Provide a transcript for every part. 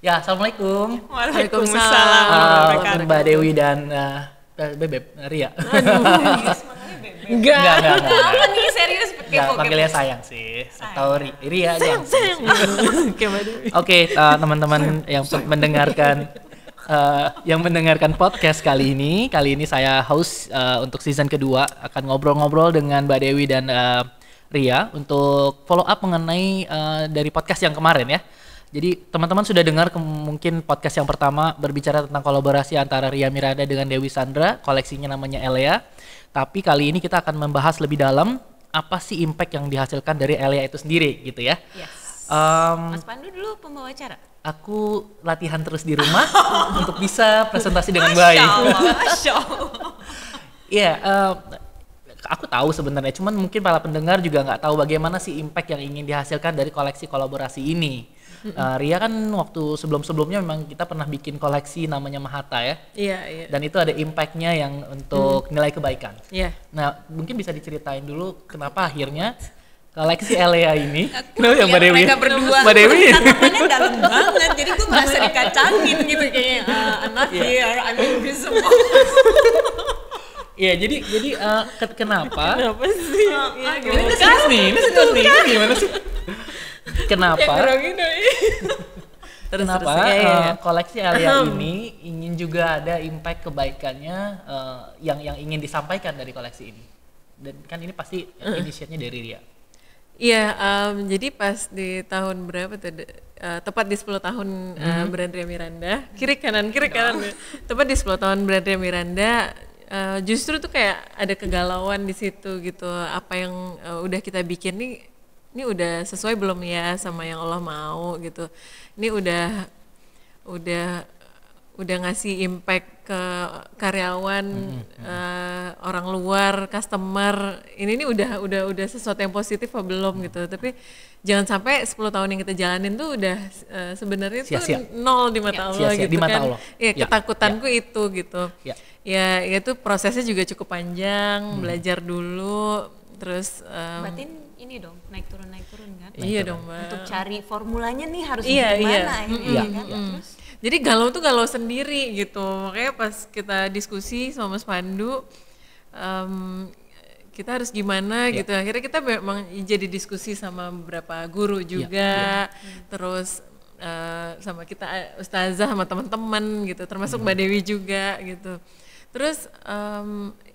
Ya, assalamualum. Waalaikumsalam warahmatullahi Mbak Dewi dan Bebeb Ria. Enggak. Apa nih serius? Enggak, panggilnya sayang sih. Atau Ria aja. Sayang. Oke, teman-teman yang mendengarkan podcast kali ini saya host untuk season kedua akan ngobrol-ngobrol dengan Mbak Dewi dan Ria untuk follow up mengenai dari podcast yang kemarin ya. Jadi teman-teman sudah dengar mungkin podcast yang pertama berbicara tentang kolaborasi antara Ria Miranda dengan Dewi Sandra, koleksinya namanya Elea. Tapi kali ini kita akan membahas lebih dalam apa sih impact yang dihasilkan dari Elea itu sendiri gitu ya. Yes. Mas Pandu dulu pembawa acara. Aku latihan terus di rumah untuk bisa presentasi dengan baik. Masya Allah. Iya, aku tahu sebenarnya, cuman mungkin para pendengar juga nggak tahu bagaimana sih impact yang ingin dihasilkan dari koleksi kolaborasi ini. Ria kan waktu sebelumnya memang kita pernah bikin koleksi namanya Mahata ya. Iya. Dan itu ada impactnya yang untuk nilai kebaikan. Iya. Nah, mungkin bisa diceritain dulu kenapa akhirnya koleksi Elea ini, yang Mbak Dewi, mereka berdua, Mbak Dewi, tatapannya dalam banget, jadi gue merasa dikacangin gitu kayaknya. I'm not here, I'm invisible. Iya, jadi kenapa? Kenapa sih? Ini serius nih, ini gimana sih? Kenapa? Kenapa koleksi Elea ini ingin juga ada impact kebaikannya yang ingin disampaikan dari koleksi ini? Dan kan ini pasti inisiatifnya dari Ria. Iya, jadi pas di tahun berapa tuh? Tepat di 10 tahun brand Ria Miranda. Kiri kanan. Tepat di 10 tahun brand Ria Miranda. Justru tuh kayak ada kegalauan di situ gitu. Apa yang udah kita bikin ini udah sesuai belum ya sama yang Allah mau gitu. Ini udah ngasih impact ke karyawan, orang luar, customer. Ini udah sesuatu yang positif apa belum gitu. Tapi jangan sampai 10 tahun yang kita jalanin tuh udah sebenarnya tuh nol di mata Allah gitu kan. Iya, ketakutanku itu gitu. Ya itu prosesnya juga cukup panjang, belajar dulu terus Batin ini dong, naik turun kan? Iya dong, Mbak. Untuk cari formulanya nih harus gimana kan? Terus jadi galau sendiri gitu. Makanya pas kita diskusi sama Mas Pandu, kita harus gimana gitu. Akhirnya kita memang jadi diskusi sama beberapa guru juga, terus sama kita ustazah sama teman-teman gitu, termasuk Mbak Dewi juga gitu. Terus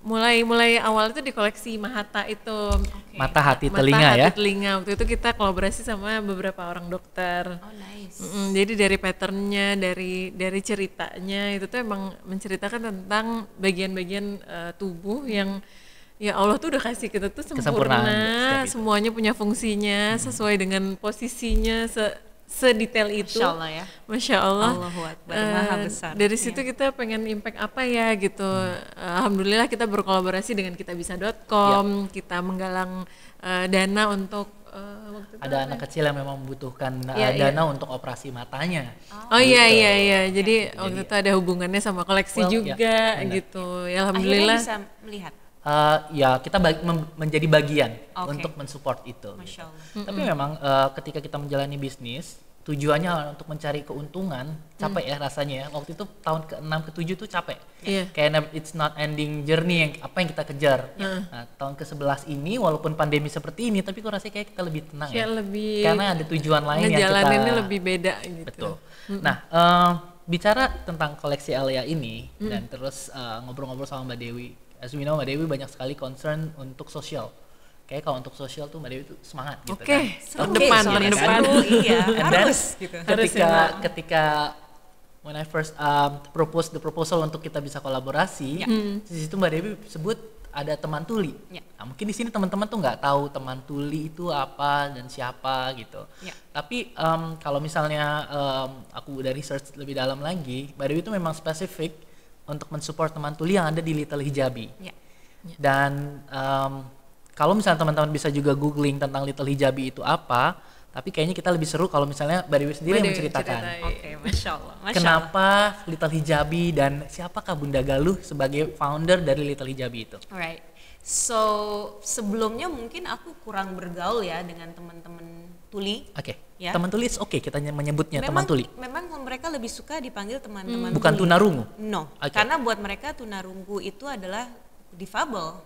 mulai awal itu di koleksi Mahata itu. Mata hati telinga ya. Mata hati telinga. Waktu itu kita kolaborasi sama beberapa orang dokter. Oh nice. Jadi dari patternnya, dari ceritanya itu tuh emang menceritakan tentang bagian-bagian tubuh yang ya Allah tuh udah kasih kita tuh sempurna, semuanya punya fungsinya sesuai dengan posisinya sedetail itu. Masya Allah ya. Masya Allah. Allahu Akbar, Maha besar. Dari situ kita pengen impact apa ya gitu. Alhamdulillah kita berkolaborasi dengan kitabisa.com, kita menggalang dana untuk waktu itu ada anak kecil yang memang membutuhkan dana untuk operasi matanya. Oh iya. Jadi waktu itu ada hubungannya sama koleksi juga gitu. Ya alhamdulillah. Akhirnya bisa melihat. Ya kita menjadi bagian untuk mensupport itu. Masya Allah. Tapi memang ketika kita menjalani bisnis, tujuannya untuk mencari keuntungan, capek ya rasanya ya. Waktu itu tahun ke-6 ke-7 tuh capek. Kayak it's not ending journey yang apa yang kita kejar. Nah, tahun ke-11 ini walaupun pandemi seperti ini, tapi kok rasanya kayak kita lebih tenang ya. Karena ada tujuan lain yang kita ngejalaninnya lebih beda gitu. Betul. Nah, bicara tentang koleksi Elea ini dan terus ngobrol-ngobrol sama Mbak Dewi. As we know, Mbak Dewi banyak sekali concern untuk sosial. Kayak kalau untuk sosial tuh Mbak Dewi tuh semangat gitu kan. Tahun depan. Iya, harus gitu. Ketika when I first propose the proposal untuk kita bisa kolaborasi, di situ Mbak Dewi sebut ada teman tuli. Nah, mungkin di sini teman-teman tuh nggak tahu teman tuli itu apa dan siapa gitu. Tapi kalau misalnya aku udah research lebih dalam lagi, Mbak Dewi itu memang spesifik untuk mensupport teman tuli yang ada di Little Hijabi. Dan kalau misalnya teman-teman bisa juga googling tentang Little Hijabi itu apa, tapi kayaknya kita lebih seru kalau misalnya Mbak Dewi sendiri yang menceritakan. Oke, Masya Allah. Kenapa Little Hijabi dan siapakah Bunda Galuh sebagai founder dari Little Hijabi itu? Alright. So sebelumnya mungkin aku kurang bergaul ya dengan teman-teman tuli. Teman tuli oke kita menyebutnya teman tuli. Memang mereka lebih suka dipanggil teman-teman Bukan tuli. tunarungu? No, karena buat mereka tunarungu itu adalah difabel.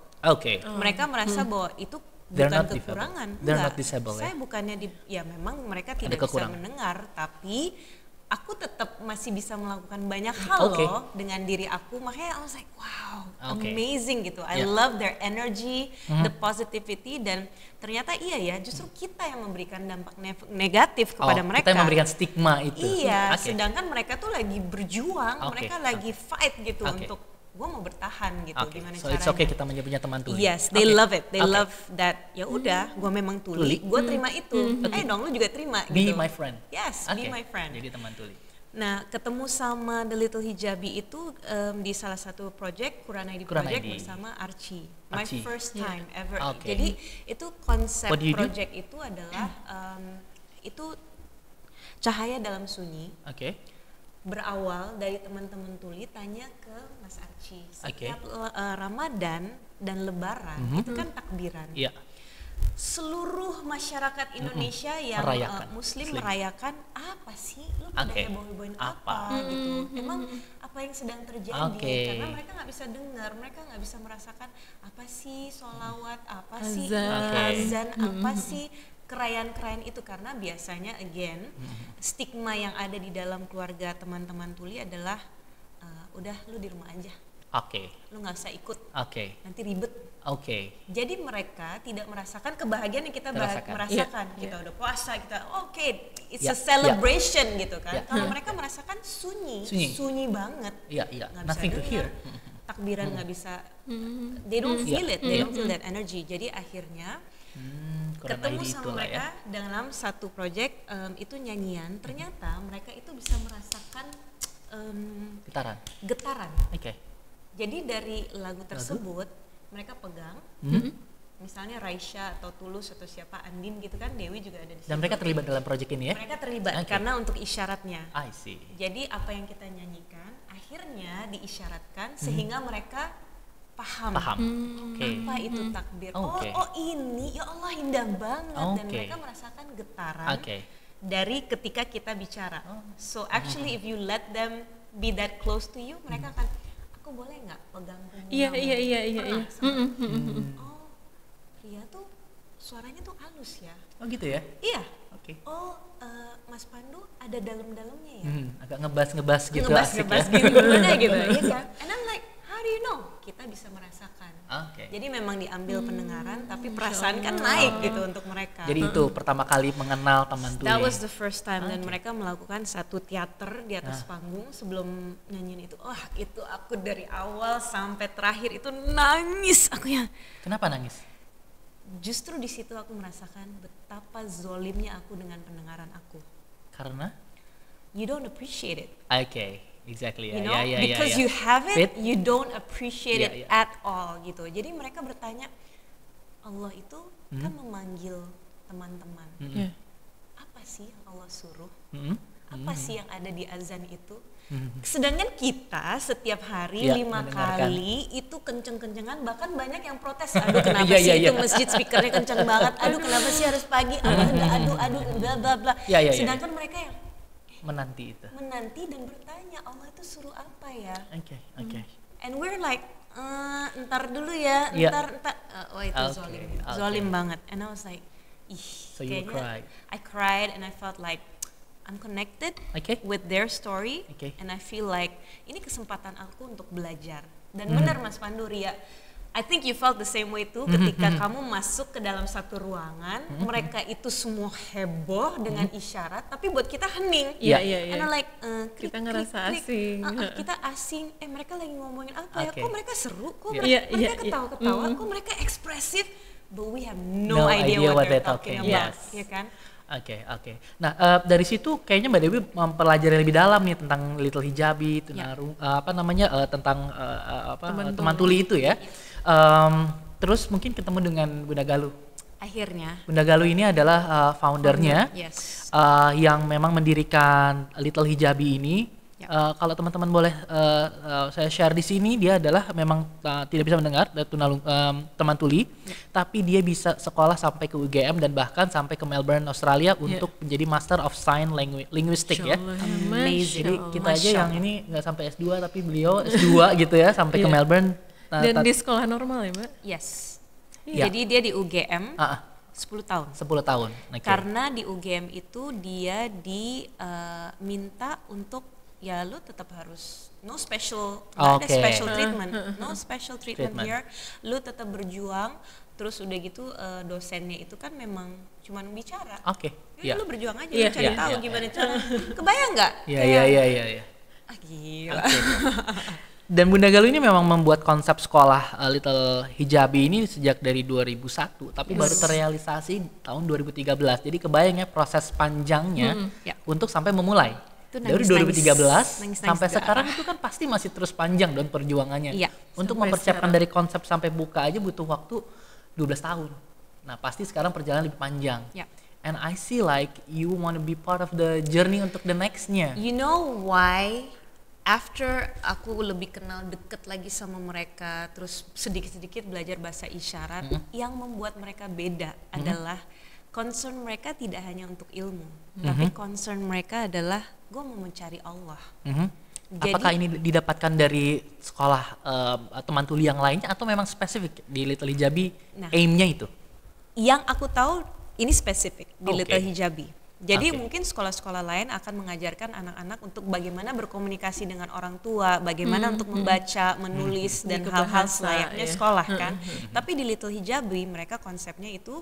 Mereka merasa bahwa itu bukan kekurangan. They're not disabled. Saya bukannya ya memang mereka tidak bisa mendengar, tapi aku tetap masih bisa melakukan banyak hal loh dengan diri aku. Makanya I was like, wow, amazing gitu. I love their energy, the positivity, dan ternyata iya ya, justru kita yang memberikan dampak negatif kepada mereka. Kita yang memberikan stigma itu. Iya, sedangkan mereka tuh lagi berjuang, mereka lagi fight gitu untuk gue mau bertahan gitu. Gimana so caranya? it's okay kita punya teman tuli. Yes, they love it. They love that. Ya udah, gue memang tuli. Gue terima itu. Dong, lu juga terima. Be gitu. my friend. Yes, be my friend. Jadi teman tuli. Nah, ketemu sama The Little Hijabi itu di salah satu project, Quran ID project bersama Archie. My first time ever. Jadi itu konsep project itu adalah itu cahaya dalam sunyi. Berawal dari teman-teman tuli tanya ke Mas Archie. Setiap Ramadan dan Lebaran itu kan takbiran. Seluruh masyarakat Indonesia yang Muslim merayakan apa sih? Lu pada heboh-hebohin apa gitu? Emang apa yang sedang terjadi? Karena mereka nggak bisa dengar, mereka nggak bisa merasakan apa sih sholawat, apa sih azan, apa sih kerayan-kerayan itu, karena biasanya stigma yang ada di dalam keluarga teman-teman tuli adalah udah lu di rumah aja. Lu nggak usah ikut. Nanti ribet. Jadi mereka tidak merasakan kebahagiaan yang kita merasakan. Kita udah puasa, kita it's a celebration gitu kan. Kalau mereka merasakan sunyi banget. Nothing to hear. Takbiran nggak bisa. They don't feel it. They don't feel that energy. Jadi akhirnya ketemu sama mereka dalam satu project itu nyanyian. Ternyata mereka itu bisa merasakan getaran. Jadi dari lagu tersebut mereka pegang, misalnya Raisya atau Tulus atau siapa, Andin gitu kan, Dewi juga ada di situ. Dan mereka terlibat dalam project ini ya? Mereka terlibat karena untuk isyaratnya. I see. Jadi apa yang kita nyanyikan akhirnya diisyaratkan sehingga mereka paham. Apa itu takbir. Oh ini, ya Allah indah banget. Dan mereka merasakan getaran dari ketika kita bicara. So actually if you let them be that close to you, mereka akan, aku boleh nggak pegang punggung? Iya. Oh, Ria tuh suaranya tuh halus ya. Oh gitu ya? Iya. Oh, Mas Pandu ada dalam-dalamnya ya. Agak ngebas gitu. Ngebas gimana gitu, ya kan? And I'm like, how do you know? Kita bisa merasakan. Jadi memang diambil pendengaran, tapi perasaan kan naik gitu untuk mereka. Jadi itu pertama kali mengenal teman tuli. That was the first time, dan mereka melakukan satu teater di atas panggung sebelum nyanyiin itu. Itu aku dari awal sampai terakhir itu nangis aku ya. Kenapa nangis? Justru di situ aku merasakan betapa zolimnya aku dengan pendengaran aku. Karena? You don't appreciate it. Exactly. You know, because you have it, you don't appreciate it at all gitu. Jadi mereka bertanya, Allah itu kan memanggil teman-teman. Apa sih yang Allah suruh? Apa sih yang ada di azan itu? Sedangkan kita setiap hari 5 kali itu kenceng-kencengan, bahkan banyak yang protes. Aduh kenapa sih itu masjid speakernya kenceng banget? Aduh kenapa sih harus pagi? Aduh bla bla bla. Sedangkan mereka yang menanti dan bertanya, Allah itu suruh apa ya? And we're like, ntar dulu ya, ntar. Itu zolim banget. And I was like, so you cried. I cried and I felt like I'm connected with their story, and I feel like ini kesempatan aku untuk belajar. Dan benar Mas Pandu, Ria, I think you felt the same way too ketika kamu masuk ke dalam satu ruangan, mereka itu semua heboh dengan isyarat, tapi buat kita hening. And I'm like, kita ngerasa asing. Kita asing. Mereka lagi ngomongin apa ya? Kok mereka seru? Kok mereka ketawa-ketawa? Kok mereka ekspresif? But we have no idea what they're talking about. Ya kan? Nah, dari situ kayaknya Mbak Dewi mempelajari lebih dalam nih tentang Little Hijabi, tentang teman tuli itu ya. Terus mungkin ketemu dengan Bunda Galuh. Akhirnya. Bunda Galuh ini adalah foundernya, yang memang mendirikan Little Hijabi ini. Kalau teman-teman boleh saya share di sini, dia adalah memang tidak bisa mendengar, teman tuli, tapi dia bisa sekolah sampai ke UGM dan bahkan sampai ke Melbourne, Australia untuk menjadi Master of Sign Linguistic ya. Jadi kita aja yang ini nggak sampai S2 tapi beliau S2 gitu ya sampai ke Melbourne. Dan di sekolah normal ya Mbak? Yes. Jadi dia di UGM 10 tahun. 10 tahun. Karena di UGM itu dia diminta untuk ya lu tetap harus no special treatment, no special treatment here. Lu tetap berjuang. Terus udah gitu dosennya itu kan memang cuman bicara. Lu berjuang aja, lu cari tahu gimana cara. Kebayang nggak? Iya. Gila. Dan Bunda Galuh ini memang membuat konsep sekolah Little Hijabi ini sejak dari 2001, tapi baru terrealisasi tahun 2013. Jadi kebayang ya proses panjangnya untuk sampai memulai. Dari 2013 sampai sekarang itu kan pasti masih terus panjang dan perjuangannya. Untuk mempersiapkan dari konsep sampai buka aja butuh waktu 12 tahun. Nah pasti sekarang perjalanan lebih panjang. And I see like you want to be part of the journey untuk the nextnya. You know why? After aku lebih kenal deket lagi sama mereka, terus sedikit-sedikit belajar bahasa isyarat, yang membuat mereka beda adalah concern mereka tidak hanya untuk ilmu, tapi concern mereka adalah gue mau mencari Allah. Jadi, apakah ini didapatkan dari sekolah teman tuli yang lainnya atau memang spesifik di Little Hijabi aim-nya itu? Yang aku tahu ini spesifik di Little Hijabi. Jadi mungkin sekolah-sekolah lain akan mengajarkan anak-anak untuk bagaimana berkomunikasi dengan orang tua, bagaimana untuk membaca, menulis, dan hal-hal selayaknya sekolah kan. Tapi di Little Hijabi mereka konsepnya itu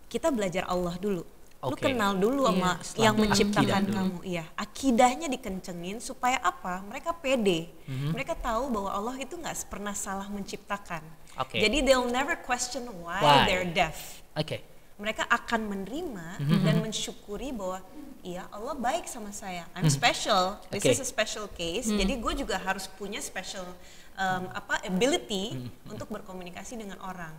kita belajar Allah dulu. Lu kenal dulu sama yang menciptakan kamu. Akidahnya dikencengin supaya apa? Mereka pede. Mereka tahu bahwa Allah itu nggak pernah salah menciptakan. Jadi they'll never question why they're deaf. Mereka akan menerima dan mensyukuri bahwa iya Allah baik sama saya. I'm special. This is a special case. Jadi gue juga harus punya special ability untuk berkomunikasi dengan orang.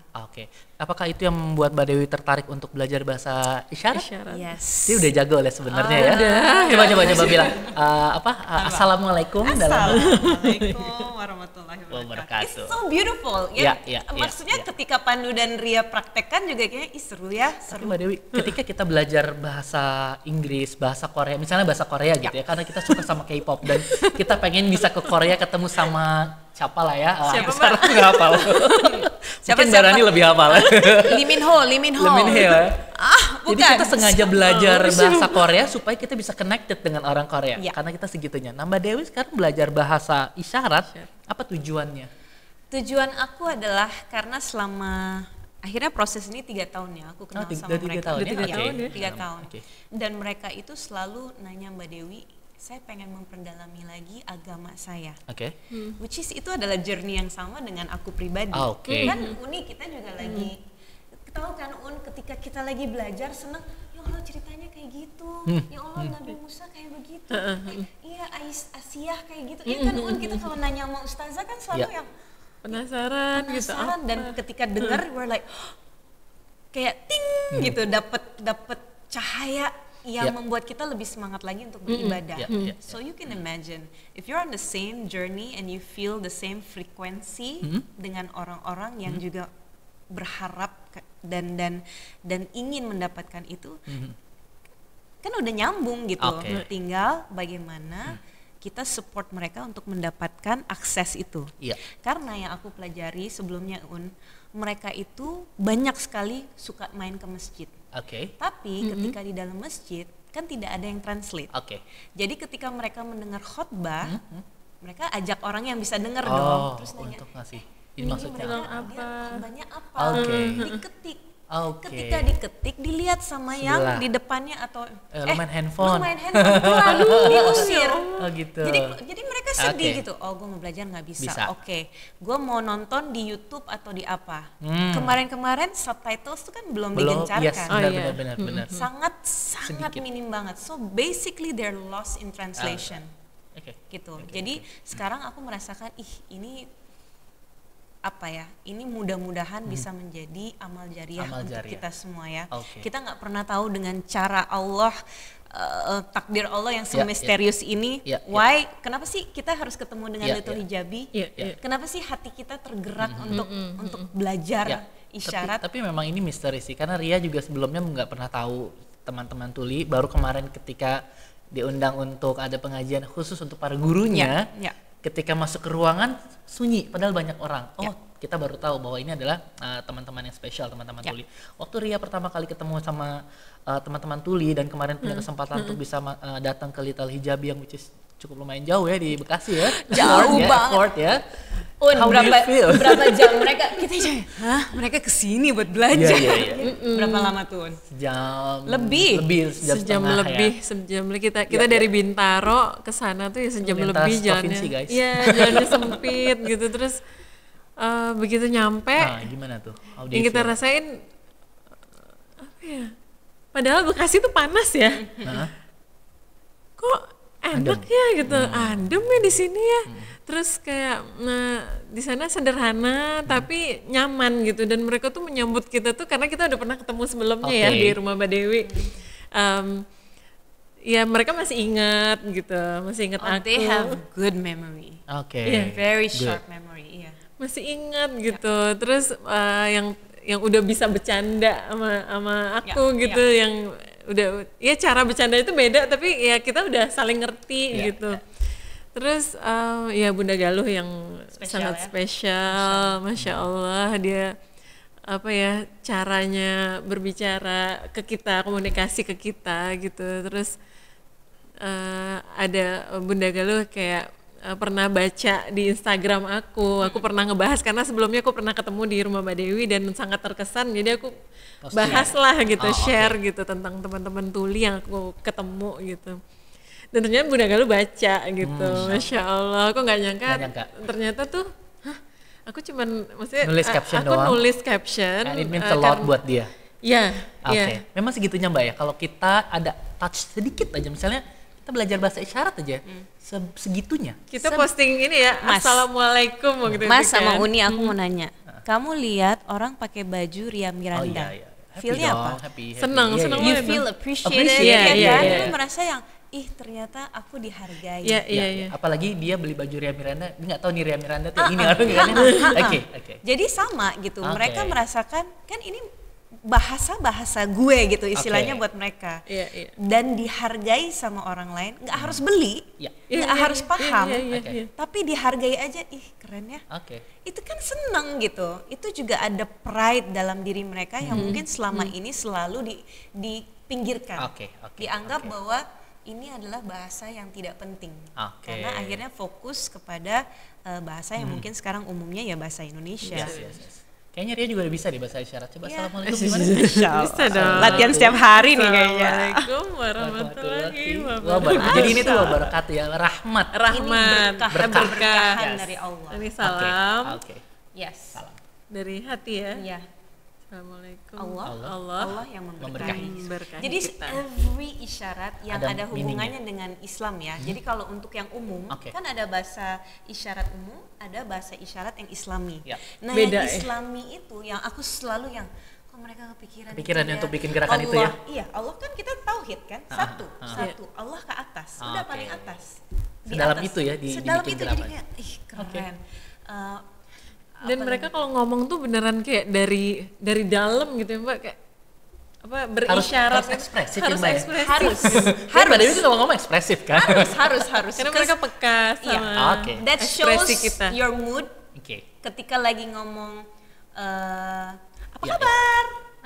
Apakah itu yang membuat Mbak Dewi tertarik untuk belajar bahasa isyarat? Yes. Dia udah jago lah sebenarnya ya. Coba bilang Assalamualaikum. Assalamualaikum warahmatullahi wabarakatuh. It's so beautiful. Maksudnya ketika Pandu dan Ria praktekkan juga kayaknya seru ya. Tapi Mbak Dewi, ketika kita belajar bahasa Inggris, bahasa Korea, misalnya bahasa Korea gitu ya, karena kita suka sama K-pop dan kita pengen bisa ke Korea ketemu sama siapa lah ya? Siapa sekarang nggak hafal. Mungkin Barani lebih hafal. Lee Min Ho. Ya. Jadi kita sengaja belajar bahasa Korea supaya kita bisa connected dengan orang Korea. Karena kita segitunya. Nah Mbak Dewi sekarang belajar bahasa isyarat, apa tujuannya? Tujuan aku adalah karena selama akhirnya proses ini 3 tahun ya aku kenal sama mereka. 3 tahun. Dan mereka itu selalu nanya Mbak Dewi, saya pengen memperdalami lagi agama saya. Which is itu adalah journey yang sama dengan aku pribadi. Kan Uni kita juga lagi tahu kan ketika kita lagi belajar seneng, ya Allah ceritanya kayak gitu. Ya Allah Nabi Musa kayak begitu. Iya Asia kayak gitu. Iya kan kita kalau nanya sama ustazah kan selalu yang penasaran gitu. Dan ketika dengar we're like kayak ting gitu, dapat cahaya yang membuat kita lebih semangat lagi untuk beribadah. So you can imagine if you're on the same journey and you feel the same frequency dengan orang-orang yang juga berharap dan ingin mendapatkan itu, kan udah nyambung gitu. Tinggal bagaimana kita support mereka untuk mendapatkan akses itu. Karena yang aku pelajari sebelumnya mereka itu banyak sekali suka main ke masjid. Tapi ketika di dalam masjid kan tidak ada yang translate. Jadi ketika mereka mendengar khotbah, mereka ajak orang yang bisa dengar dong. Terus nanya, untuk ngasih. Ini maksudnya khotbahnya apa? Diketik. Ketika diketik dilihat sama yang di depannya atau lu main handphone. Lalu diusir. Gitu. Jadi mereka sedih gitu. Oh, gue mau belajar nggak bisa. Gue mau nonton di YouTube atau di apa. Kemarin subtitles itu kan belum digencarkan. Benar. Sangat minim banget. So basically they're lost in translation. Gitu. Jadi sekarang aku merasakan ini ini mudah-mudahan bisa menjadi amal jariah untuk kita semua ya. Kita nggak pernah tahu dengan cara Allah takdir Allah yang semisterius ini. Why? Kenapa sih kita harus ketemu dengan Little Hijabi? Kenapa sih hati kita tergerak untuk belajar isyarat? Tapi memang ini misteri sih, karena Ria juga sebelumnya nggak pernah tahu teman-teman tuli. Baru kemarin ketika diundang untuk ada pengajian khusus untuk para gurunya, ketika masuk ke ruangan sunyi, padahal banyak orang. Kita baru tahu bahwa ini adalah teman-teman yang spesial, teman-teman tuli. Waktu Ria pertama kali ketemu sama teman-teman tuli dan kemarin punya kesempatan untuk bisa datang ke Little Hijabi yang which is cukup lumayan jauh ya di Bekasi ya. Jauh banget. Berapa jam mereka? Mereka kesini buat belajar. Berapa lama tuh? Sejam lebih. Sejam lebih. Kita dari Bintaro ke sana tuh ya sejam lebih jalannya. Iya, jalannya sempit gitu. Terus begitu nyampe, gimana tuh? Yang kita rasain apa ya? Padahal Bekasi tuh panas ya. Kok enak ya gitu, adem ya di sini ya. Terus kayak di sana sederhana tapi nyaman gitu, dan mereka tuh menyambut kita tuh karena kita udah pernah ketemu sebelumnya ya di rumah Mbak Dewi. Ya mereka masih ingat gitu, masih ingat aku. They have good memory. Very sharp memory. Masih ingat gitu. Terus yang udah bisa bercanda sama aku gitu, yang udah ya cara bercanda itu beda tapi ya kita udah saling ngerti gitu. Terus ya Bunda Galuh yang sangat spesial, Masya Allah, dia apa ya caranya berbicara ke kita, komunikasi ke kita gitu. Terus ada Bunda Galuh kayak pernah baca di Instagram aku pernah ngebahas karena sebelumnya aku pernah ketemu di rumah Mbak Dewi dan sangat terkesan, jadi aku bahas lah gitu, share gitu tentang teman-teman tuli yang aku ketemu gitu. Dan ternyata Bunda Galuh baca gitu, Masya Allah, aku nggak nyangka ternyata tuh, aku cuman maksudnya nulis caption aku doang. Nulis caption. And it means a lot buat dia. Iya. Memang segitunya Mbak ya, kalau kita ada touch sedikit aja, misalnya kita belajar bahasa isyarat aja, segitunya. Kita posting ini ya, Mas, Assalamualaikum gitu. Mas sama Uni, aku mau nanya, kamu lihat orang pakai baju Ria Miranda, feel-nya apa? Happy. Senang. You feel appreciated, kan? Lu merasa yang, ternyata aku dihargai. Iya. Apalagi dia beli baju Ria Miranda, dia nggak tahu nih Ria Miranda tuh ini orang kan. Oke. Jadi sama gitu, mereka merasakan kan ini bahasa gue gitu istilahnya buat mereka. Dan dihargai sama orang lain, nggak harus beli, nggak harus paham, tapi dihargai aja, keren ya. Itu kan seneng gitu. Itu juga ada pride dalam diri mereka yang mungkin selama ini selalu dipinggirkan, dianggap bahwa ini adalah bahasa yang tidak penting, karena akhirnya fokus kepada bahasa yang mungkin sekarang umumnya ya bahasa Indonesia. Kayaknya Ria juga bisa di bahasa isyarat. Coba Assalamualaikum gimana? Bisa dong. Latihan setiap hari nih kayaknya. Assalamualaikum warahmatullahi wabarakatuh. Jadi ini tuh wabarakatuh ya, rahmat. Ini berkahan dari Allah. Ini salam. Yes. Salam. Dari hati ya. Iya. Assalamualaikum. Allah yang memberkahi. Jadi every isyarat yang ada hubungannya dengan Islam ya. Jadi kalau untuk yang umum kan ada bahasa isyarat umum, ada bahasa isyarat yang Islami. Nah, beda, yang Islami itu yang aku selalu yang kok mereka kepikiran untuk bikin gerakan Allah, itu ya. Iya, Allah kan kita tauhid kan, satu. Allah ke atas, udah paling atas. Sedalam itu ya sedalam dibikin itu gerakan. jadi kayak keren. Dan mereka kalau ngomong tuh beneran kayak dari dalam gitu ya Mbak, kayak apa berisyarat, harus ekspresif harus ya Mbak. Harus. Mbak Dewi tuh kalau ngomong ekspresif kan. Harus. Karena mereka peka sama that shows kita. Your mood. Ketika lagi ngomong apa kabar?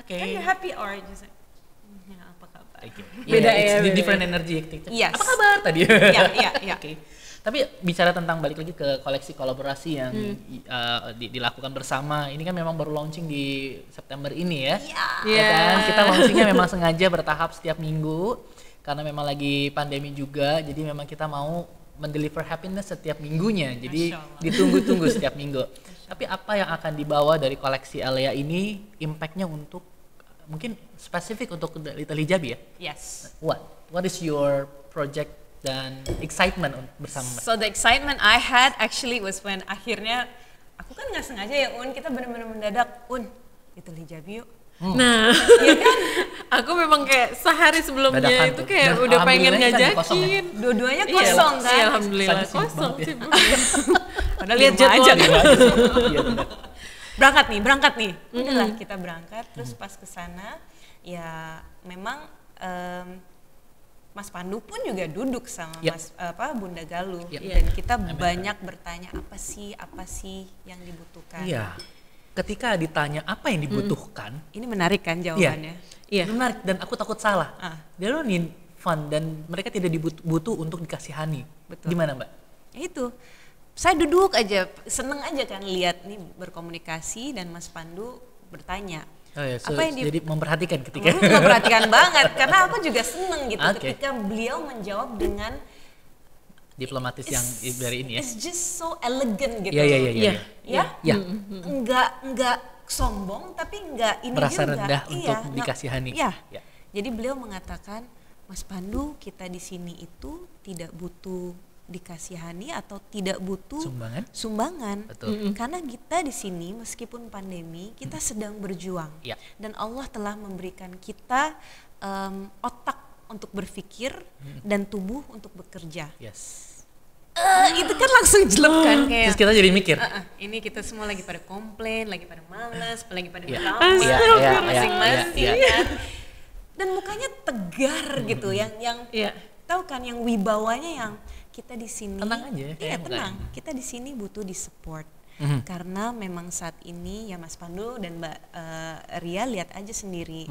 Kan you happy or just apa kabar? Beda ya. Different energy. Apa kabar tadi? Iya. Tapi bicara tentang balik lagi ke koleksi kolaborasi yang dilakukan bersama, ini kan memang baru launching di September ini ya. Ya kan? Kita launchingnya memang sengaja bertahap setiap minggu karena memang lagi pandemi juga, jadi memang kita mau mendeliver happiness setiap minggunya. Jadi ditunggu-tunggu setiap minggu. Tapi apa yang akan dibawa dari koleksi Alea ini, impact-nya untuk mungkin spesifik untuk Little Hijabi ya? Yes. What is your project dan excitement bersama? So the excitement I had actually was when akhirnya aku kan nggak sengaja ya kita benar-benar mendadak Little Hijabi yuk. Nah, ya kan? Aku memang kayak sehari sebelumnya itu kayak udah pengen ngajakin. Dua-duanya kosong kan? Iya, alhamdulillah kosong sih. Padahal lihat aja. Berangkat nih. Udahlah kita berangkat, terus pas ke sana ya memang Mas Pandu pun juga duduk sama Bunda Galuh dan kita banyak bertanya apa sih yang dibutuhkan. Iya. Ketika ditanya apa yang dibutuhkan, ini menarik kan jawabannya? Iya. Menarik dan aku takut salah. They don't need fun dan mereka tidak butuh untuk dikasihani. Betul. Gimana Mbak? Itu. Saya duduk aja, seneng aja kan lihat nih berkomunikasi dan Mas Pandu bertanya. Oh ya, jadi memperhatikan ketika memperhatikan banget karena aku juga seneng gitu ketika beliau menjawab dengan diplomatis yang dari ini ya. It's just so elegant gitu. Iya. Enggak sombong tapi enggak ini merasa juga rendah untuk dikasihani. Iya. Jadi beliau mengatakan, Mas Pandu, kita di sini itu tidak butuh dikasihani atau tidak butuh sumbangan. Betul. Karena kita di sini meskipun pandemi kita sedang berjuang dan Allah telah memberikan kita otak untuk berpikir dan tubuh untuk bekerja. Itu kan langsung jelek kan kayak. Terus kita jadi mikir. Ini kita semua lagi pada komplain, lagi pada malas, lagi pada masing-masing. Dan mukanya tegar gitu, yang tahu kan yang wibawanya yang kita di sini tenang aja. Iya tenang. Kita di sini butuh di-support. Karena memang saat ini ya Mas Pandu dan Mbak Ria lihat aja sendiri.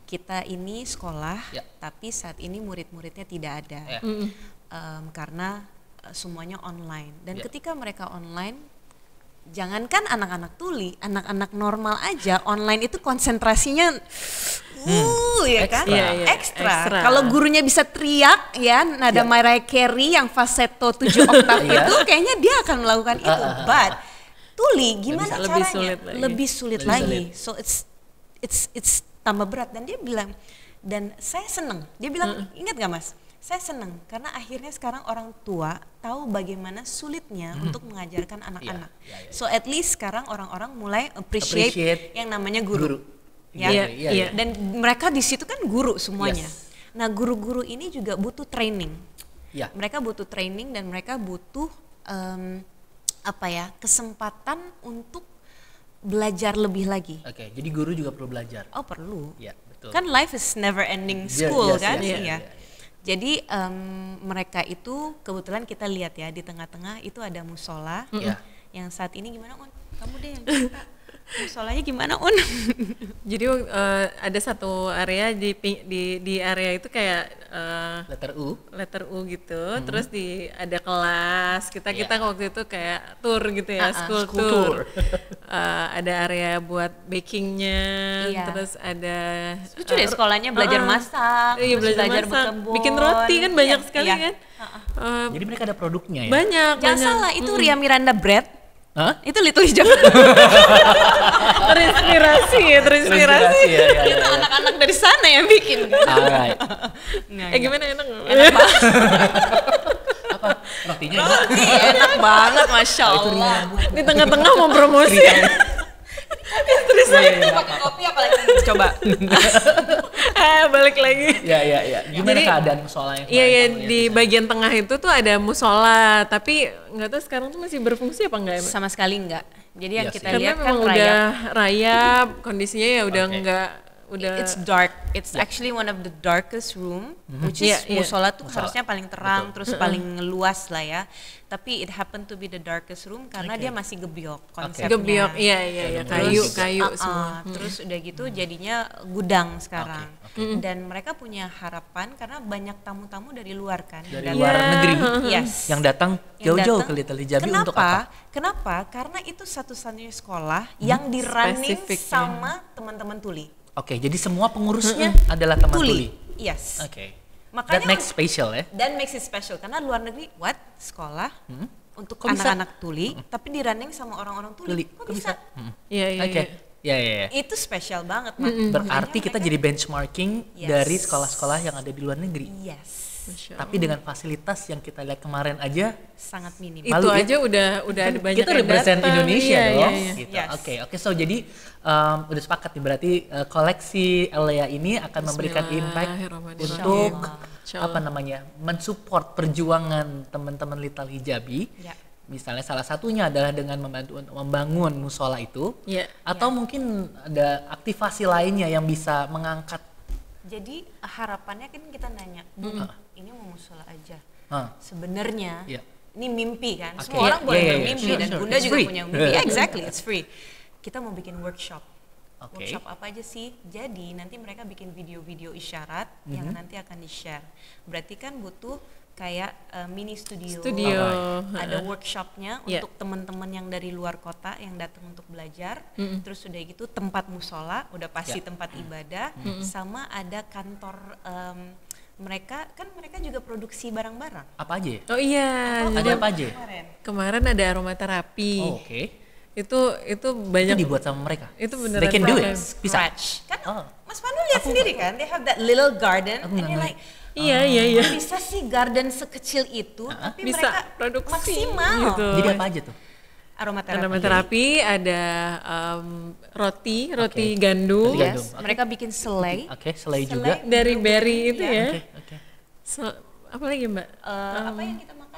Kita ini sekolah tapi saat ini murid-muridnya tidak ada. Karena semuanya online. Dan ketika mereka online, jangankan anak-anak tuli, anak-anak normal aja online itu konsentrasinya ekstra. Kalau gurunya bisa teriak ya nada Mariah Carey yang falsetto 7 oktav itu kayaknya dia akan melakukan itu. But tuli gimana caranya? Lebih sulit lagi. So it's tambah berat dan dia bilang dan saya seneng. Dia bilang ingat gak Mas? Saya seneng karena akhirnya sekarang orang tua tahu bagaimana sulitnya untuk mengajarkan anak-anak. So at least sekarang orang-orang mulai appreciate yang namanya guru. Dan mereka di situ kan guru semuanya. Nah guru-guru ini juga butuh training. Mereka butuh training dan mereka butuh kesempatan untuk belajar lebih lagi. Jadi guru juga perlu belajar. Oh perlu. Iya betul. Kan life is never ending school kan. Jadi mereka itu kebetulan kita lihat ya di tengah-tengah itu ada musola. Yang saat ini gimana Un? Kamu deh yang cerita. Musolanya gimana Un? Jadi ada satu area di area itu kayak letter U gitu. Terus ada kelas kita waktu itu kayak tour gitu ya, school tour. Ada area buat bakingnya, terus ada lucu deh sekolahnya belajar masak, belajar berkebun, bikin roti kan banyak sekali kan. Jadi mereka ada produknya ya. Banyak. Jangan salah itu Ria Miranda Bread. Itu Little Hijab. Terinspirasi ya. Itu anak-anak dari sana yang bikin. Alright. Gimana enak banget. Apa rotinya? Enak banget, Masya Allah. Di tengah-tengah mau promosi. Terus pakai kopi apalagi coba. Balik lagi. Ya. Gimana keadaan musolanya? Iya, di bagian tengah itu tuh ada musola, tapi nggak tahu sekarang tuh masih berfungsi apa enggak? Sama sekali enggak. Jadi yang kita lihat kan udah rayap, kondisinya ya udah enggak. It's dark. It's actually one of the darkest room, which is musola tuh harusnya paling terang, terus paling luas lah ya. Tapi it happened to be the darkest room karena dia masih gebyok konsepnya. Gebyok, iya, kayu semua. Terus udah gitu jadinya gudang sekarang. Dan mereka punya harapan karena banyak tamu-tamu dari luar kan. Dari luar negeri yang datang jauh-jauh ke Little Hijabi untuk apa? Kenapa? Karena itu satu-satunya sekolah yang di-running sama teman-teman tuli. Jadi semua pengurusnya adalah teman tuli. Yes. Makanya that makes special ya. Dan makes it special karena luar negeri sekolah untuk anak-anak tuli tapi di running sama orang-orang tuli. Kok bisa? Iya. Itu spesial banget. Berarti kita jadi benchmarking dari sekolah-sekolah yang ada di luar negeri. Yes. Tapi dengan fasilitas yang kita lihat kemarin aja sangat minim. Itu aja udah ada banyak kita represent Indonesia dong. Gitu. Yes. Oke. So jadi udah sepakat nih berarti koleksi Elea ini akan memberikan impact untuk mensupport perjuangan teman-teman Little Hijabi. Misalnya salah satunya adalah dengan membantu untuk membangun musola itu, atau mungkin ada aktivasi lainnya yang bisa mengangkat. Jadi harapannya kan kita nanya, ini mau musola aja. Sebenarnya ini mimpi kan, semua orang boleh bermimpi dan Bunda juga punya mimpi. Exactly, it's free. Kita mau bikin workshop. Workshop apa aja sih? Jadi nanti mereka bikin video-video isyarat yang nanti akan di-share. Berarti kan butuh kayak mini studio. Ada workshopnya untuk teman-teman yang dari luar kota yang datang untuk belajar. Terus udah gitu tempat musola, udah pasti tempat ibadah, sama ada kantor. Mereka juga produksi barang-barang. Apa aja? Oh iya. Ada apa aja? Kemarin ada aromaterapi. Oke. Itu banyak. Itu dibuat sama mereka. Itu beneran. They can do it. Bisa. Kan Mas Pandu lihat sendiri kan, they have that little garden and you're like, iya. bisa sih garden sekecil itu, tapi bisa mereka produksi maksimal. Gitu. Jadi apa aja tuh? Aromaterapi ada roti gandum. Yes. Mereka bikin selai. Selai juga. Dari berry itu ya. Oke. Apa lagi Mbak? Apa yang kita makan?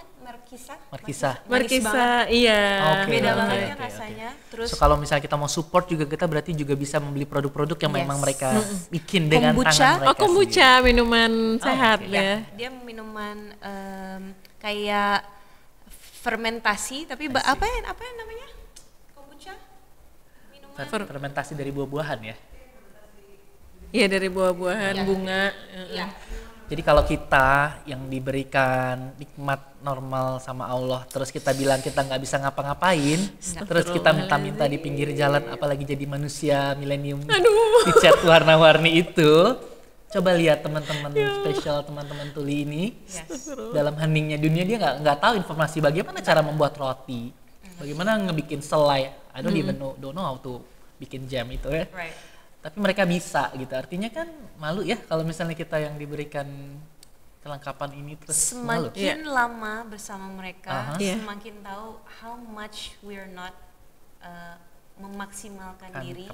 Markisa, iya. Beda banget kan rasanya. Terus kalau misalnya kita mau support juga kita berarti juga bisa membeli produk-produk yang memang mereka bikin dengan tangan mereka. Kombucha, minuman sehat ya. Dia minuman kayak fermentasi, tapi apa yang namanya? Kombucha? Minuman fermentasi dari buah-buahan ya? Iya, dari buah-buahan, bunga. Iya. Jadi kalau kita yang diberikan nikmat normal sama Allah, terus kita bilang kita nggak bisa ngapa-ngapain, terus kita minta-minta di pinggir jalan, apalagi jadi manusia milenium dicat warna-warni itu, coba lihat teman-teman spesial, teman-teman tuli ini, dalam heningnya dunia dia nggak tahu informasi bagaimana cara membuat roti, bagaimana ngebikin selai, I don't even know how to bikin jam itu ya. Tapi mereka bisa gitu, artinya kan malu ya kalau misalnya kita yang diberikan kelengkapan ini terus semakin lama bersama mereka, semakin tahu how much we're not memaksimalkan diri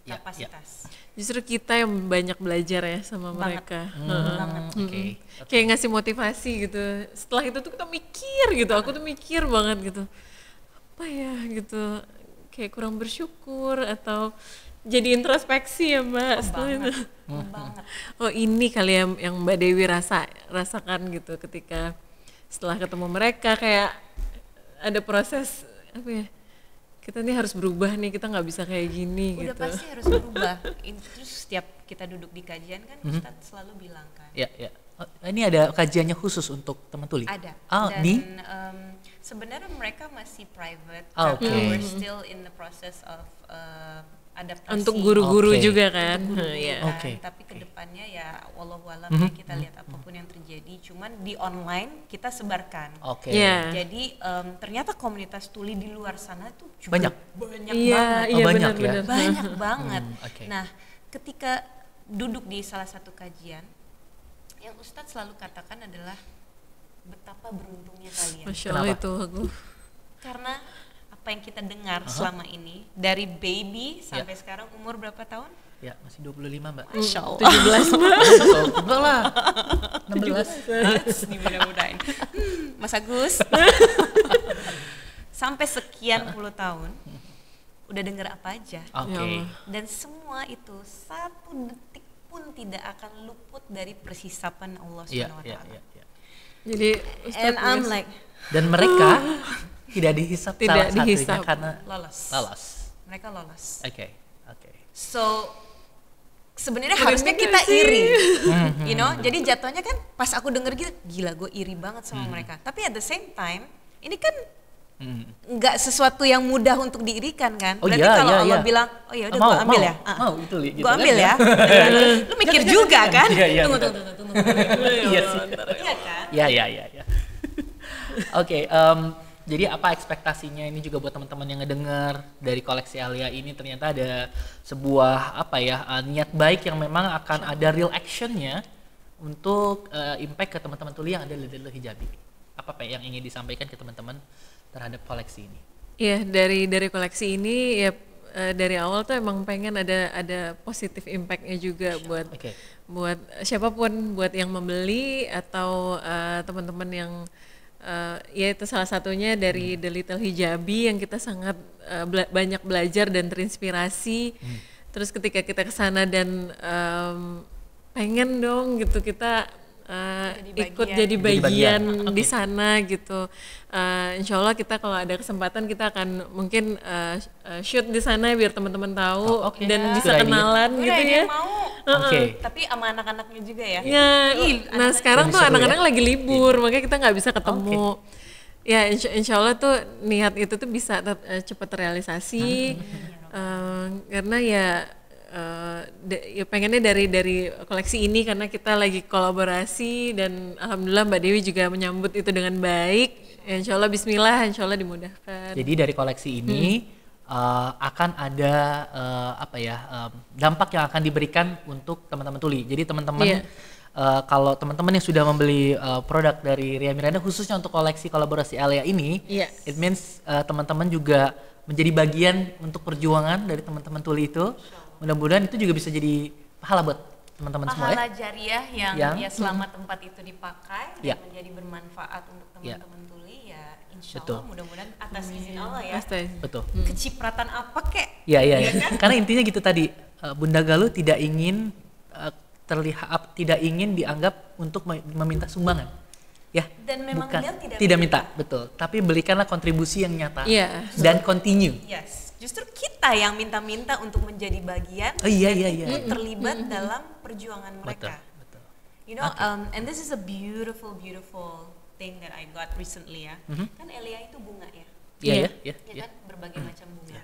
kapasitas. Justru kita yang banyak belajar ya sama mereka. Kayak ngasih motivasi gitu. Setelah itu tuh kita mikir gitu, aku tuh mikir banget gitu, apa ya gitu, kayak kurang bersyukur atau jadi introspeksi ya Mbak. Oh ini kali yang Mbak Dewi rasakan gitu ketika setelah ketemu mereka, kayak ada proses apa ya, kita nih harus berubah nih, kita nggak bisa kayak gini. Udah gitu. Pasti harus berubah. Terus setiap kita duduk di kajian kan Ustadz selalu bilang kan. Iya. Ini ada kajiannya khusus untuk teman tuli? Ada. Dan sebenarnya mereka masih private karena we're still in the process of adaptasi. Untuk guru-guru juga kan. Tapi kedepannya ya wallahualam kita lihat apapun yang terjadi, cuman di online kita sebarkan. Jadi ternyata komunitas tuli di luar sana tuh juga banyak banget. Nah, ketika duduk di salah satu kajian, yang Ustadz selalu katakan adalah betapa beruntungnya kalian. Masya Allah itu aku. Karena apa yang kita dengar selama ini dari baby sampai sekarang umur berapa tahun? Ya, masih 25 Mbak. Masya Allah. 17 Mbak. Enggak lah. 16. Mudah-mudahan. Mas Agus. Sampai sekian puluh tahun udah dengar apa aja. Dan semua itu satu detik pun tidak akan luput dari perhisapan Allah Subhanahu wa taala. Jadi and I'm like, dan mereka tidak dihisap salah satunya karena lolos. Mereka lolos. Oke. So sebenarnya harusnya kita iri, you know. Jadi jatuhnya kan pas aku denger gitu, gila gue iri banget sama mereka. Tapi at the same time, ini kan nggak sesuatu yang mudah untuk diirikan kan. Berarti kalau Allah bilang, oh ya udah gue ambil ya. Gue ambil ya. Lu mikir juga kan? Tunggu. Iya sih. Iya kan? Iya. Oke. Jadi apa ekspektasinya ini juga buat teman-teman yang ngedengar dari koleksi Alia ini, ternyata ada sebuah niat baik yang memang akan ada real actionnya untuk impact ke teman-teman tuli yang ada di Little Hijabi? Apa Pak yang ingin disampaikan ke teman-teman terhadap koleksi ini? Iya, dari koleksi ini ya dari awal tuh emang pengen ada positif impact-nya juga buat siapapun, buat yang membeli atau teman-teman yang ya itu salah satunya dari The Little Hijabi yang kita sangat banyak belajar dan terinspirasi. Terus ketika kita kesana dan pengen dong gitu kita ikut jadi bagian di sana gitu. Insya Allah kita kalau ada kesempatan kita akan mungkin shoot di sana biar teman-teman tahu dan bisa kenalan gitu ya. Tapi sama anak-anaknya juga ya. Nah sekarang tuh anak-anak lagi libur makanya kita nggak bisa ketemu. Ya insya Allah tuh niat itu tuh bisa cepat terrealisasi karena ya pengennya dari koleksi ini karena kita lagi kolaborasi dan alhamdulillah Mbak Dewi juga menyambut itu dengan baik. Insya Allah Bismillah, insya Allah dimudahkan. Jadi dari koleksi ini akan ada dampak yang akan diberikan untuk teman-teman tuli. Jadi teman-teman kalau teman-teman yang sudah membeli produk dari Ria Miranda khususnya untuk koleksi kolaborasi Alia ini, it means teman-teman juga menjadi bagian untuk perjuangan dari teman-teman tuli itu. Mudah-mudahan itu juga bisa jadi pahala buat teman-teman semua ya. Pahala jariah yang ya selama tempat itu dipakai dan menjadi bermanfaat untuk teman-teman tuli ya insya Allah mudah-mudahan atas izin Allah ya. Betul. Kecipratan apa kek? Iya. Karena intinya gitu tadi Bunda Galuh tidak ingin tidak ingin dianggap untuk meminta sumbangan. Ya, dan memang bukan, dia tidak minta, betul. Tapi belikanlah kontribusi yang nyata dan continue. Justru kita yang minta-minta untuk menjadi bagian terlibat dalam perjuangan mereka. Betul. You know, and this is a beautiful thing that I got recently ya. Kan Elia itu bunga ya. Iya. Kan berbagai macam bunga.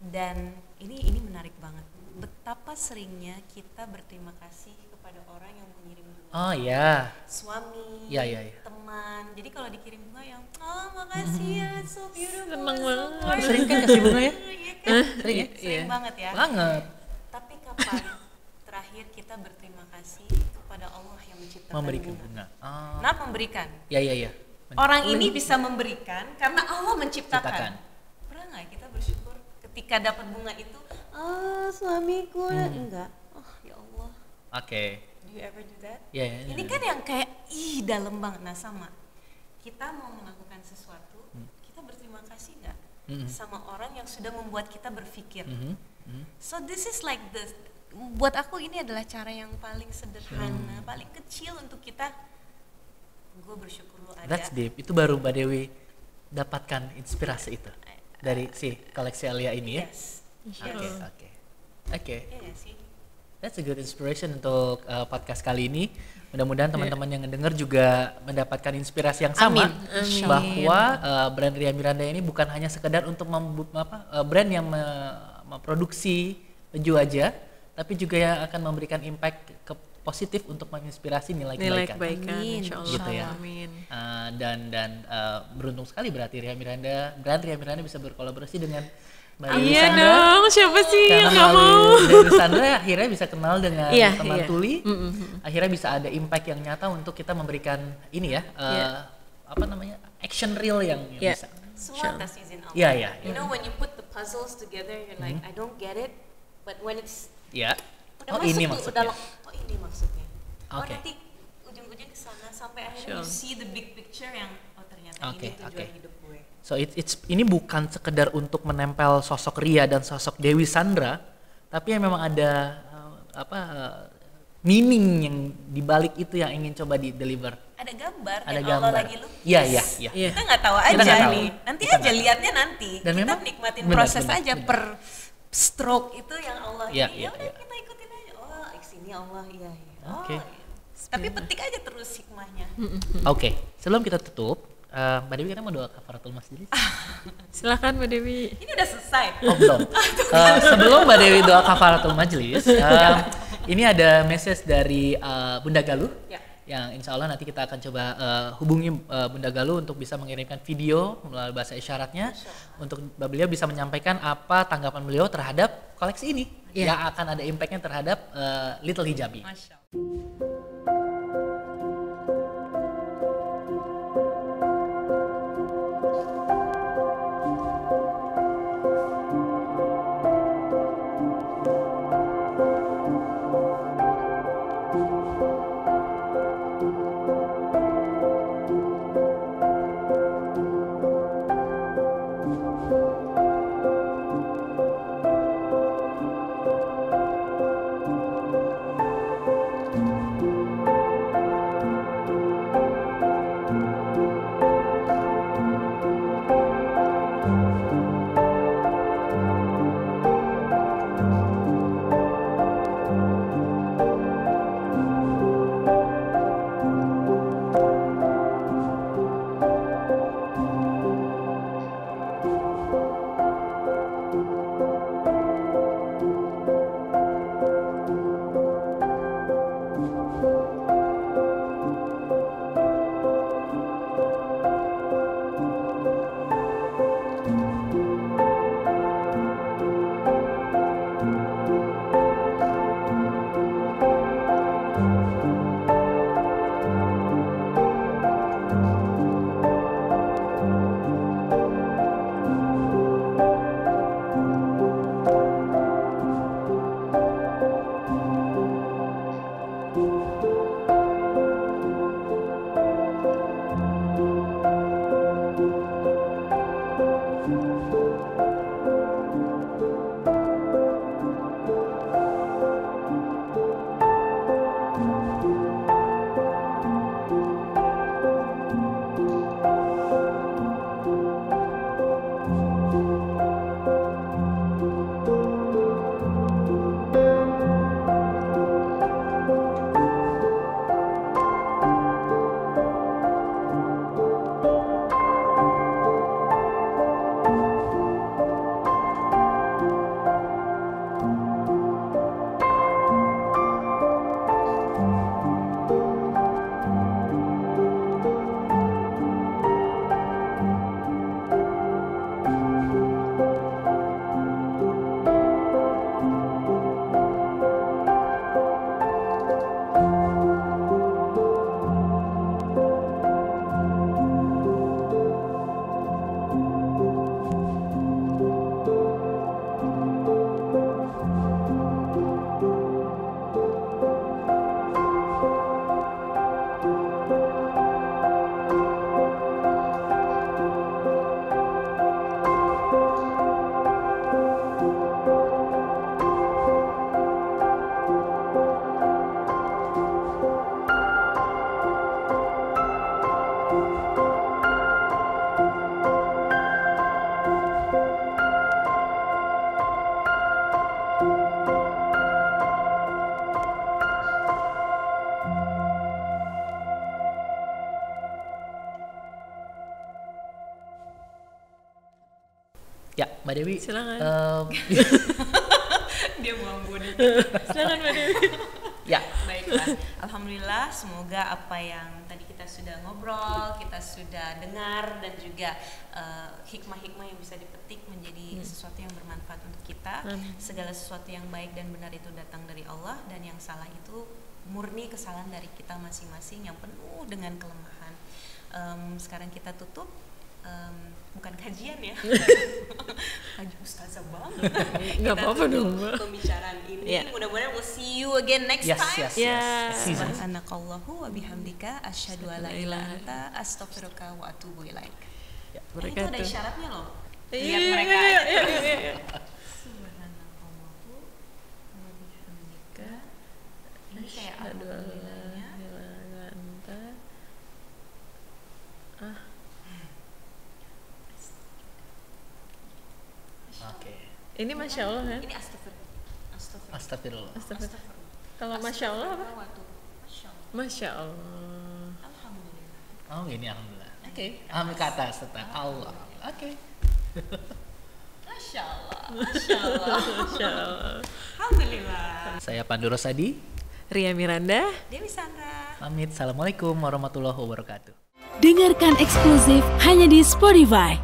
Dan ini menarik banget. Betapa seringnya kita berterima kasih kepada orang yang mengirim bunga. Oh iya. Suami, teman. Jadi kalau dikirim bunga yang makasih ya, so beautiful. Seneng banget. Sering kan kasih bunga ya? Sering ya? Sering banget ya. Banget. Tapi kapan terakhir kita berterima kasih kepada Allah yang menciptakan bunga? Nah, memberikan. Iya. Orang ini bisa memberikan karena Allah menciptakan. Pernah nggak kita bersyukur ketika dapat bunga itu? Suamiku enggak. Ya Allah. Do you ever do that? Ini kan yang kayak dalam banget. Nah sama. Kita mau melakukan sesuatu, kita berterima kasih nggak sama orang yang sudah membuat kita berpikir. So this is like buat aku ini adalah cara yang paling sederhana, paling kecil untuk kita. Gue bersyukur lo ada. That's deep. Itu baru Mbak Dewi dapatkan inspirasi itu dari si koleksi Alia ini ya. Oke. That's a good inspiration untuk podcast kali ini. Mudah-mudahan teman-teman yang ngedenger juga mendapatkan inspirasi yang sama. Amin. Bahwa brand Ria Miranda ini bukan hanya sekedar untuk brand yang memproduksi baju aja, tapi juga yang akan memberikan impact positif untuk menginspirasi nilai kebaikan. Insyaallah. Gitu ya. Amin. Dan beruntung sekali berarti brand Ria Miranda bisa berkolaborasi dengan Mbak Iya Sandra, dong, siapa sih yang nggak mau? Dari Sandra akhirnya bisa kenal dengan teman tuli, akhirnya bisa ada impact yang nyata untuk kita memberikan ini ya, action real yang bisa. Semua atas izin Allah. Iya. You know when you put the puzzles together, you're like I don't get it, but when it's ini maksudnya. Ini maksudnya. Okay. Nanti ujung-ujung ke sana sampai akhirnya you see the big picture yang ternyata ini tujuan hidup gue. So ini bukan sekedar untuk menempel sosok Ria dan sosok Dewi Sandra, tapi yang memang ada meaning yang dibalik itu yang ingin coba di deliver. Ada gambar yang Allah lagi lukis. Iya. Kita nggak tahu aja nih. Nanti aja lihatnya nanti. Dan kita memang nikmatin proses aja per stroke itu yang Allah ini. Udah kita ikutin aja. Oh, sini Allah iya. Tapi petik aja terus hikmahnya. Oke. Sebelum kita tutup, Mbak Dewi kita mau doa kafaratul majelis. Silakan Mbak Dewi. Ini udah selesai. Oh belum. Sebelum Mbak Dewi doa kafaratul majelis, ini ada message dari Bunda Galuh. Yang insya Allah nanti kita akan coba hubungi Bunda Galuh untuk bisa mengirimkan video melalui bahasa isyaratnya untuk beliau bisa menyampaikan apa tanggapan beliau terhadap koleksi ini yang akan ada impactnya terhadap Little Hijabi. Masya Allah. Ya, Mbak Dewi. Silakan. Dia buang budi. Silakan Mbak Dewi. Ya. Baiklah. Alhamdulillah, semoga apa yang tadi kita sudah ngobrol, kita sudah dengar, dan juga hikmah-hikmah yang bisa dipetik menjadi sesuatu yang bermanfaat untuk kita. Segala sesuatu yang baik dan benar itu datang dari Allah, dan yang salah itu murni kesalahan dari kita masing-masing yang penuh dengan kelemahan. Sekarang kita tutup. Bukan kajian ya, kaji ustazah banget. Nggak apa-apa dong, Mbak. Pembicaraan ini, mudah-mudahan we'll see you again next time. Yes. Subhanakallahu wa bihamdika asyhadu an la ilaha illa anta astaghfiruka wa atubu ilaik. Ya, itu ada isyaratnya loh. Lihat mereka. Subhanakallahu wa bihamdika asyhadu an la ilaha illa anta. Ini Masya Allah kan? Ini Astagfirullah. Kalau Masya Allah apa? Masya Allah. Alhamdulillah. Oh ini alhamdulillah. Oke. Alhamdulillah ke atas setelah Allah. Oke. Masya Allah. Masya Allah. Masya Allah. Alhamdulillah. Saya Pandu Rosadi. Ria Miranda. Dewi Sandra. Pamit. Assalamualaikum warahmatullahi wabarakatuh. Dengarkan eksklusif hanya di Spotify.